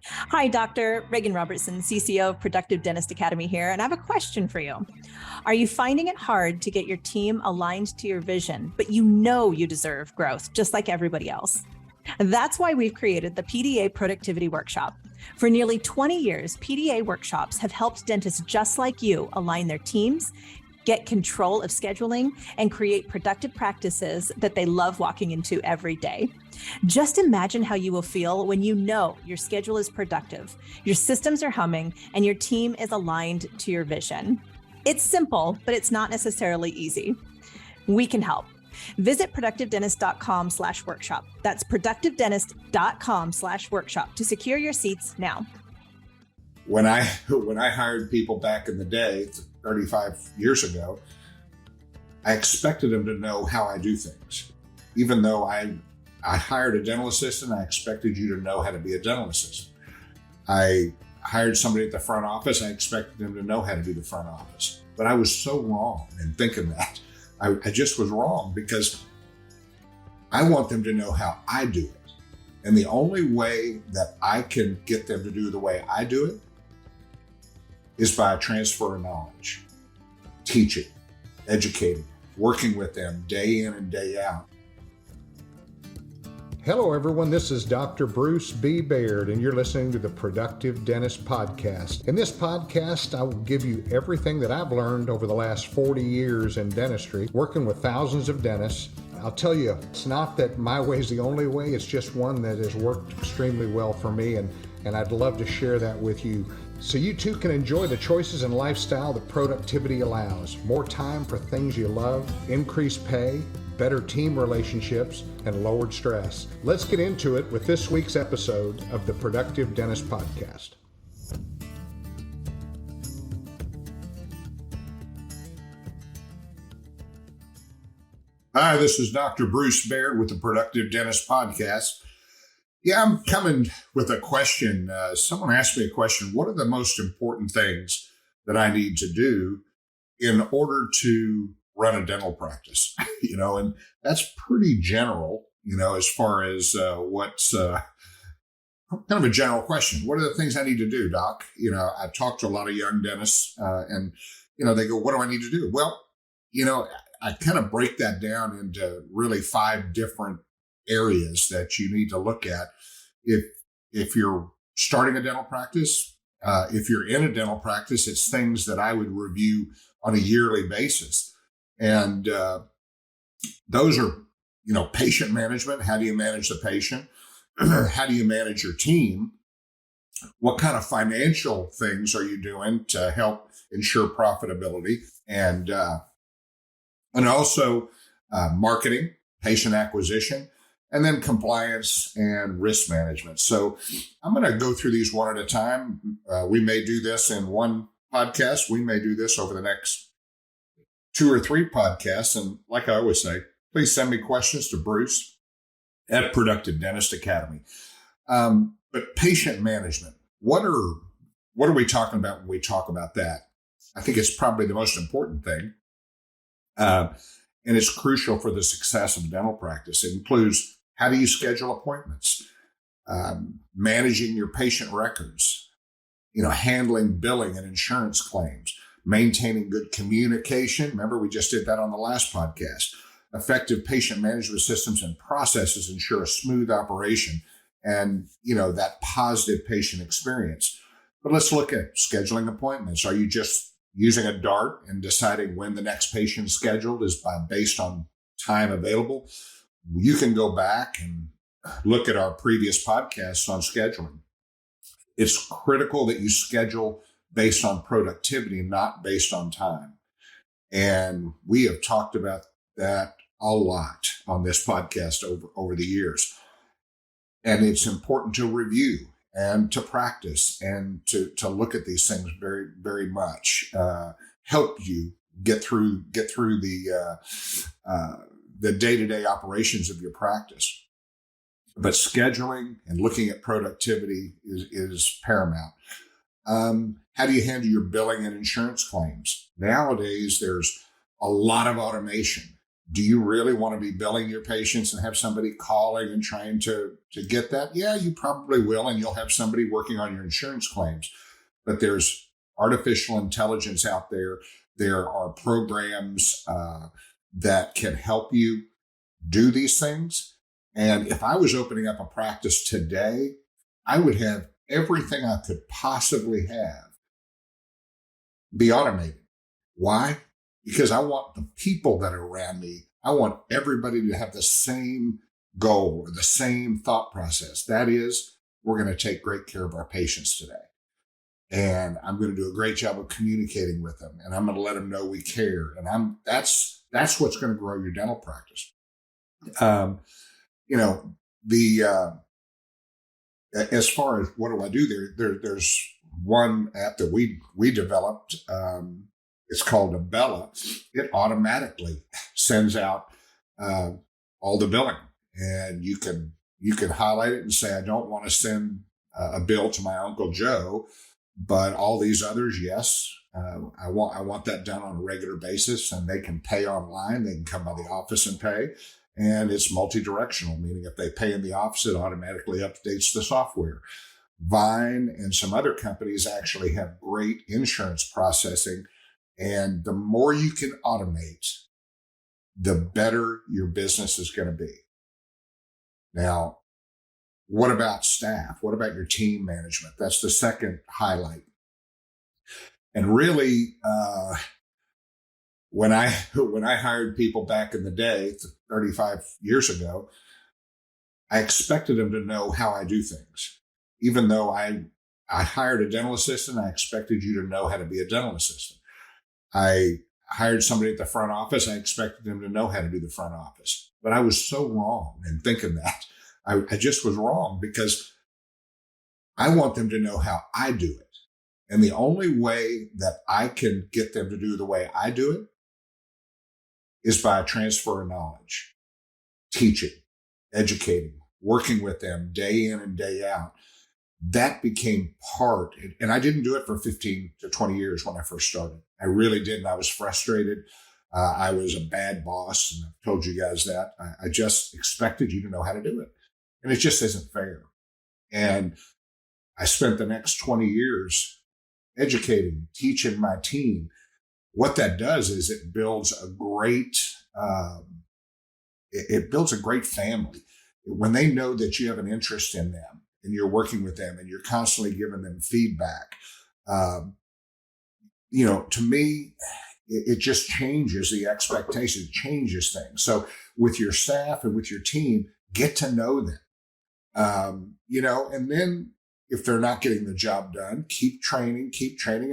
Hi, Dr. Reagan Robertson, CCO of Productive Dentist Academy here, and I have a question for you. Are you finding it hard to get your team aligned to your vision, but you know you deserve growth just like everybody else? That's why we've created the PDA Productivity Workshop. For nearly 20 years, PDA workshops have helped dentists just like you align their teams, get control of scheduling, and create productive practices that they love walking into every day. Just imagine how you will feel when you know your schedule is productive, your systems are humming, and your team is aligned to your vision. It's simple, but it's not necessarily easy. We can help. Visit productivedentist.com/workshop. That's productivedentist.com/workshop to secure your seats now. When I hired people back in the day, 35 years ago, I expected them to know how I do things. Even though I hired a dental assistant, I expected you to know how to be a dental assistant. I hired somebody at the front office, I expected them to know how to do the front office. But I was so wrong in thinking that. I just was wrong because I want them to know how I do it. And the only way that I can get them to do the way I do it is by a transfer of knowledge, teaching, educating, working with them day in and day out. Hello, everyone. This is Dr. Bruce B. Baird, and you're listening to the Productive Dentist Podcast. In this podcast, I will give you everything that I've learned over the last 40 years in dentistry, working with thousands of dentists. I'll tell you, it's not that my way is the only way. It's just one that has worked extremely well for me, and I'd love to share that with you so you too can enjoy the choices and lifestyle that productivity allows. More time for things you love, increased pay, better team relationships, and lowered stress. Let's get into it with this week's episode of the Productive Dentist Podcast. Hi, this is Dr. Bruce Baird with the Productive Dentist Podcast. Yeah, I'm coming with a question. Someone asked me a question. What are the most important things that I need to do in order to run a dental practice? And that's pretty general, as far as what's kind of a general question. What are the things I need to do, Doc? I talk to a lot of young dentists and they go, what do I need to do? Well, I kind of break that down into really 5 different areas that you need to look at. If you're starting a dental practice, if you're in a dental practice, it's things that I would review on a yearly basis. And those are, patient management. How do you manage the patient? How do you manage your team? What kind of financial things are you doing to help ensure profitability? And also marketing, patient acquisition, and then compliance and risk management. So I'm going to go through these one at a time. We may do this in one podcast. We may do this over the next 2 or 3 podcasts. And like I always say, please send me questions to Bruce at Productive Dentist Academy. But patient management, what are we talking about when we talk about that? I think it's probably the most important thing. And it's crucial for the success of dental practice. It includes, how do you schedule appointments? Managing your patient records, handling billing and insurance claims, maintaining good communication. Remember, we just did that on the last podcast. Effective patient management systems and processes ensure a smooth operation and, that positive patient experience. But let's look at scheduling appointments. Are you just using a dart and deciding when the next patient is scheduled is based on time available? You can go back and look at our previous podcasts on scheduling. It's critical that you schedule based on productivity, not based on time. And we have talked about that a lot on this podcast over the years. And it's important to review and to practice and to look at these things very, very much, help you get through the day-to-day operations of your practice. But scheduling and looking at productivity is paramount. How do you handle your billing and insurance claims? Nowadays, there's a lot of automation. Do you really want to be billing your patients and have somebody calling and trying to get that? Yeah, you probably will. And you'll have somebody working on your insurance claims. But there's artificial intelligence out there. There are programs that can help you do these things. And if I was opening up a practice today, I would have everything I could possibly have be automated. Why? Because I want the people that are around me, I want everybody to have the same goal or the same thought process. That is, we're going to take great care of our patients today. And I'm going to do a great job of communicating with them. And I'm going to let them know we care. And that's what's going to grow your dental practice. As far as what do I do there's one app that we developed. It's called Abella. It automatically sends out all the billing, and you can highlight it and say, I don't want to send a bill to my Uncle Joe, but all these others, yes. I want that done on a regular basis, and they can pay online. They can come by the office and pay. And it's multi-directional, meaning if they pay in the office, it automatically updates the software. Vine and some other companies actually have great insurance processing. And the more you can automate, the better your business is going to be. Now, what about staff? What about your team management? That's the second highlight. And really, when I hired people back in the day, 35 years ago, I expected them to know how I do things. Even though I hired a dental assistant, I expected you to know how to be a dental assistant. I hired somebody at the front office. I expected them to know how to do the front office. But I was so wrong in thinking that. I just was wrong, because I want them to know how I do it. And the only way that I can get them to do the way I do it is by a transfer of knowledge, teaching, educating, working with them day in and day out. That became part, and I didn't do it for 15 to 20 years when I first started. I really didn't. I was frustrated. I was a bad boss, and I've told you guys that. I just expected you to know how to do it. And it just isn't fair. And I spent the next 20 years educating, teaching my team. What that does is it builds a great family. When they know that you have an interest in them and you're working with them and you're constantly giving them feedback, to me, it just changes the expectation, changes things. So with your staff and with your team, get to know them, and then if they're not getting the job done, keep training.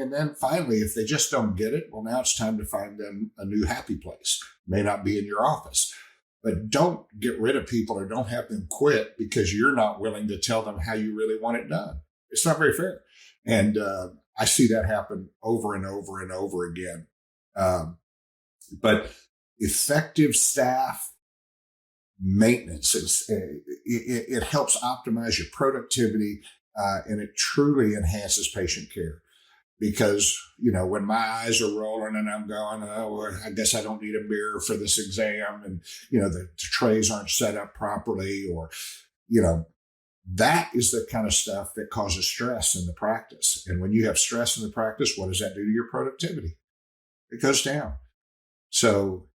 And then finally, if they just don't get it, well, now it's time to find them a new happy place. May not be in your office, but don't get rid of people or don't have them quit because you're not willing to tell them how you really want it done. It's not very fair. And I see that happen over and over and over again. But effective staff maintenance, it helps optimize your productivity, and it truly enhances patient care. Because, when my eyes are rolling and I'm going, oh, I guess I don't need a mirror for this exam, and, the trays aren't set up properly, or, that is the kind of stuff that causes stress in the practice. And when you have stress in the practice, what does that do to your productivity? It goes down. So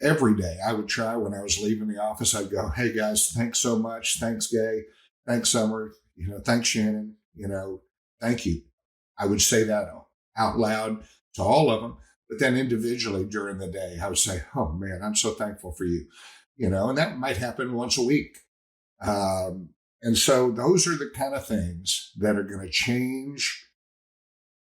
every day I would try, when I was leaving the office, I'd go, hey guys, thanks so much. Thanks, Gay. Thanks, Summer. Thanks, Shannon. Thank you. I would say that out loud to all of them, but then individually during the day, I would say, oh man, I'm so thankful for you, and that might happen once a week. And so those are the kind of things that are going to change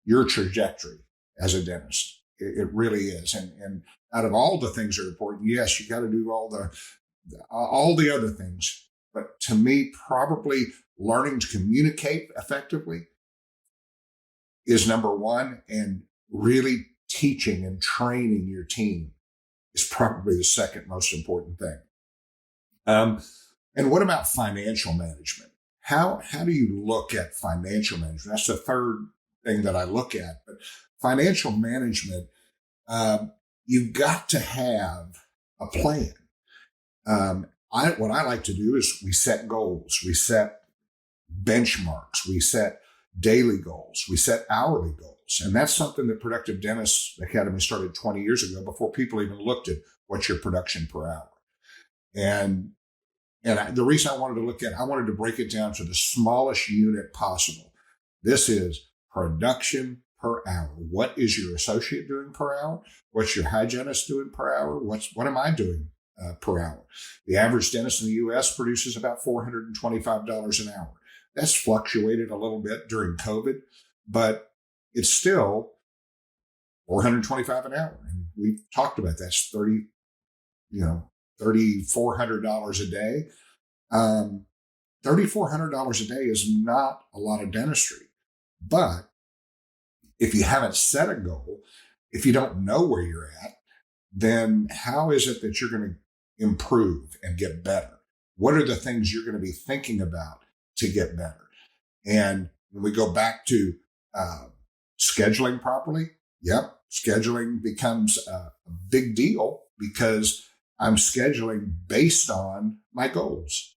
your trajectory as a dentist. It really is. And out of all the things that are important, yes, you got to do all the other things. But to me, probably learning to communicate effectively is number one, and really teaching and training your team is probably the second most important thing. And what about financial management? How do you look at financial management? That's the third thing that I look at. But financial management, you've got to have a plan. What I like to do is we set goals, we set benchmarks, we set daily goals, we set hourly goals. And that's something that Productive Dentist Academy started 20 years ago before people even looked at what's your production per hour. And the reason I wanted to break it down to the smallest unit possible. This is production per hour. What is your associate doing per hour? What's your hygienist doing per hour? What am I doing per hour? The average dentist in the U.S. produces about $425 an hour. That's fluctuated a little bit during COVID, but it's still $425 an hour. And we've talked about that's $3,400 a day. $3,400 a day is not a lot of dentistry, but if you haven't set a goal, if you don't know where you're at, then how is it that you're going to improve and get better? What are the things you're going to be thinking about to get better? And when we go back to scheduling properly, scheduling becomes a big deal because I'm scheduling based on my goals.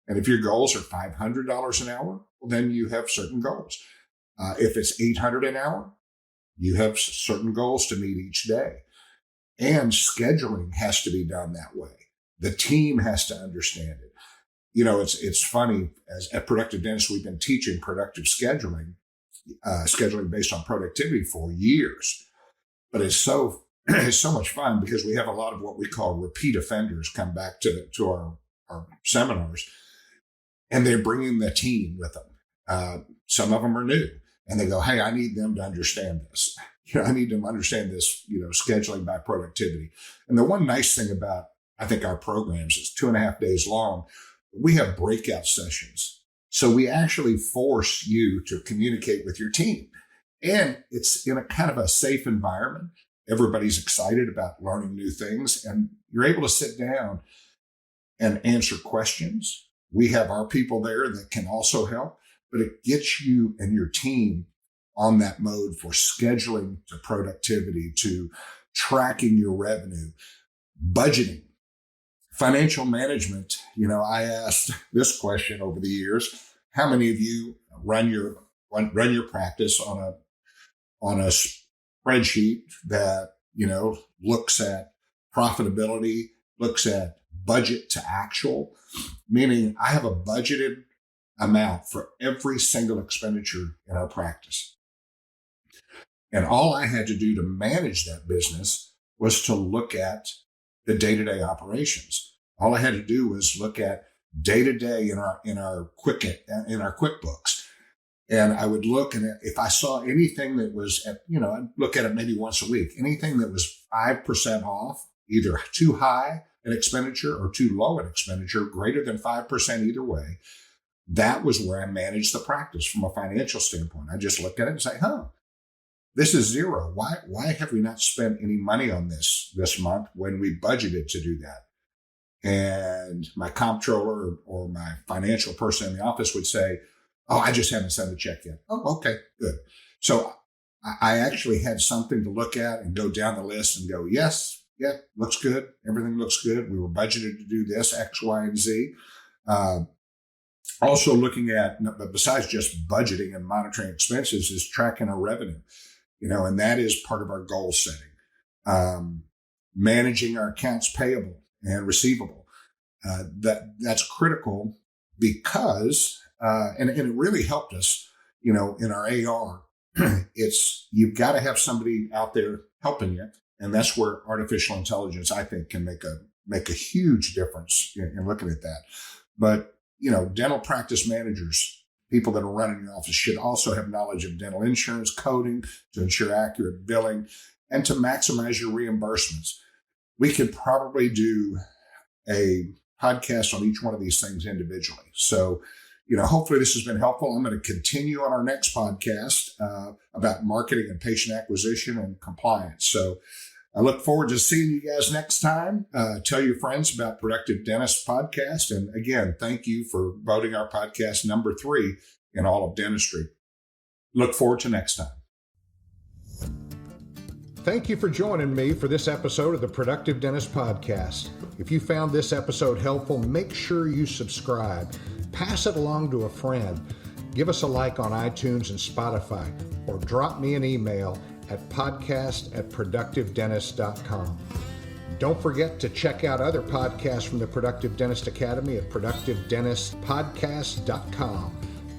And if your goals are $500 an hour, well, then you have certain goals. If it's $800 an hour, you have certain goals to meet each day. And scheduling has to be done that way. The team has to understand it. It's funny, as at Productive Dentist, we've been teaching productive scheduling based on productivity for years. But it's so much fun because we have a lot of what we call repeat offenders come back to our seminars, and they're bringing the team with them. Some of them are new, and they go, "Hey, I need them to understand this. I need them to understand this, scheduling by productivity." And the one nice thing about, I think, our programs is 2.5 days long. We have breakout sessions. So we actually force you to communicate with your team. And it's in a kind of a safe environment. Everybody's excited about learning new things, and you're able to sit down and answer questions. We have our people there that can also help, but it gets you and your team on that mode for scheduling to productivity, to tracking your revenue, budgeting, financial management. I asked this question over the years: how many of you run your practice on a spreadsheet that, looks at profitability, looks at budget to actual, meaning I have a budgeted amount for every single expenditure in our practice. And all I had to do to manage that business was to look at the day-to-day operations. All I had to do was look at day-to-day in our QuickBooks. And I would look, and if I saw anything that was I'd look at it maybe once a week, anything that was 5% off, either too high an expenditure or too low an expenditure, greater than 5% either way, that was where I managed the practice from a financial standpoint. I just looked at it and say, this is zero. Why have we not spent any money on this month when we budgeted to do that? And my comptroller or my financial person in the office would say, "Oh, I just haven't sent a check yet." "Oh, okay, good." So I actually had something to look at and go down the list and go, yes, looks good. Everything looks good. We were budgeted to do this, X, Y, and Z. Also looking at, besides just budgeting and monitoring expenses, is tracking our revenue, and that is part of our goal setting. Managing our accounts payable and receivable. That's critical because, and it really helped us, in our AR. You've got to have somebody out there helping you. And that's where artificial intelligence, I think, can make a huge difference in looking at that. But, dental practice managers, people that are running your office, should also have knowledge of dental insurance coding to ensure accurate billing and to maximize your reimbursements. We could probably do a podcast on each one of these things individually. So, hopefully this has been helpful. I'm going to continue on our next podcast about marketing and patient acquisition and compliance. So I look forward to seeing you guys next time. Tell your friends about Productive Dentist Podcast. And again, thank you for voting our podcast number 3 in all of dentistry. Look forward to next time. Thank you for joining me for this episode of the Productive Dentist Podcast. If you found this episode helpful, make sure you subscribe. Pass it along to a friend. Give us a like on iTunes and Spotify, or drop me an email at podcast@productivedentist.com. Don't forget to check out other podcasts from the Productive Dentist Academy at productivedentistpodcast.com.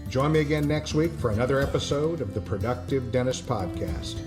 Join me again next week for another episode of the Productive Dentist Podcast.